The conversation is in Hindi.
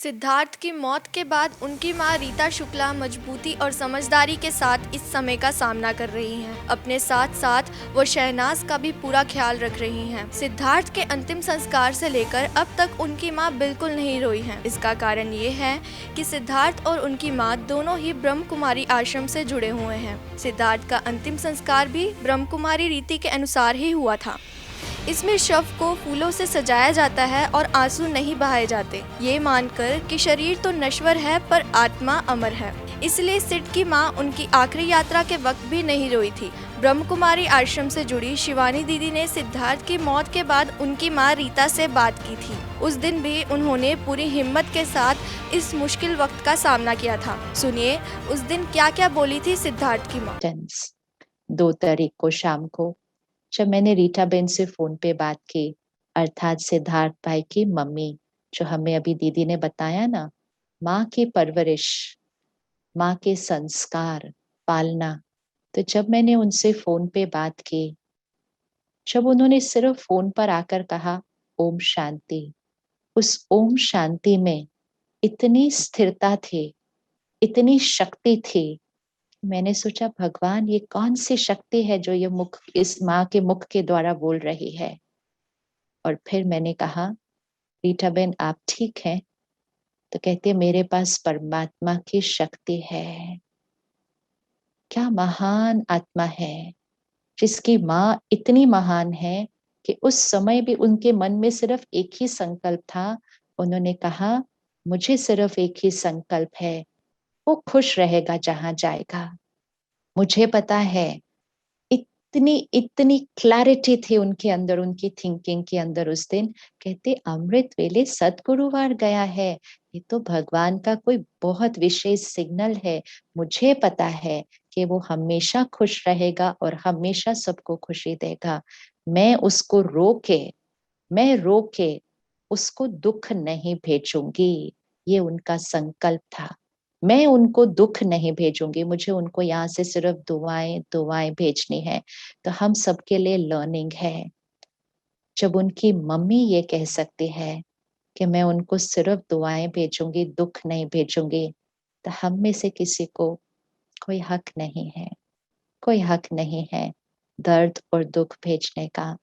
सिद्धार्थ की मौत के बाद उनकी मां रीता शुक्ला मजबूती और समझदारी के साथ इस समय का सामना कर रही हैं। अपने साथ साथ वो शहनाज का भी पूरा ख्याल रख रही हैं। सिद्धार्थ के अंतिम संस्कार से लेकर अब तक उनकी मां बिल्कुल नहीं रोई हैं। इसका कारण ये है कि सिद्धार्थ और उनकी मां दोनों ही ब्रह्म कुमारी आश्रम से जुड़े हुए हैं। सिद्धार्थ का अंतिम संस्कार भी ब्रह्म कुमारी रीति के अनुसार ही हुआ था। इसमें शव को फूलों से सजाया जाता है और आंसू नहीं बहाए जाते, ये मानकर कि शरीर तो नश्वर है पर आत्मा अमर है। इसलिए सिड की मां उनकी आखिरी यात्रा के वक्त भी नहीं रोई थी। ब्रह्म कुमारी आश्रम से जुड़ी शिवानी दीदी ने सिद्धार्थ की मौत के बाद उनकी मां रीता से बात की थी। उस दिन भी उन्होंने पूरी हिम्मत के साथ इस मुश्किल वक्त का सामना किया था। सुनिए उस दिन क्या क्या बोली थी सिद्धार्थ की मां। 2 तारीख को शाम को जब मैंने रीटा बेन से फोन पे बात की, अर्थात सिद्धार्थ भाई की मम्मी, जो हमें अभी दीदी ने बताया ना, माँ की परवरिश, माँ के संस्कार, पालना, तो जब मैंने उनसे फोन पे बात की, जब उन्होंने सिर्फ फोन पर आकर कहा ओम शांति, उस ओम शांति में इतनी स्थिरता थी, इतनी शक्ति थी। मैंने सोचा भगवान, ये कौन सी शक्ति है जो ये मुख, इस माँ के मुख के द्वारा बोल रही है। और फिर मैंने कहा रीटा बेन आप ठीक हैं? तो कहती है मेरे पास परमात्मा की शक्ति है। क्या महान आत्मा है जिसकी माँ इतनी महान है कि उस समय भी उनके मन में सिर्फ एक ही संकल्प था। उन्होंने कहा मुझे सिर्फ एक ही संकल्प है, वो खुश रहेगा जहां जाएगा। मुझे पता है, इतनी इतनी क्लैरिटी थी उनके अंदर, उनकी थिंकिंग के अंदर। उस दिन कहते अमृत वेले सदगुरुवार गया है, ये तो भगवान का कोई बहुत विशेष सिग्नल है। मुझे पता है कि वो हमेशा खुश रहेगा और हमेशा सबको खुशी देगा। मैं रोके उसको दुख नहीं भेजूंगी, ये उनका संकल्प था। मैं उनको दुख नहीं भेजूंगी, मुझे उनको यहाँ से सिर्फ दुआएं दुआएं भेजनी है। तो हम सबके लिए लर्निंग है। जब उनकी मम्मी ये कह सकती है कि मैं उनको सिर्फ दुआएं भेजूंगी, दुख नहीं भेजूंगी, तो हम में से किसी को कोई हक नहीं है, कोई हक नहीं है दर्द और दुख भेजने का।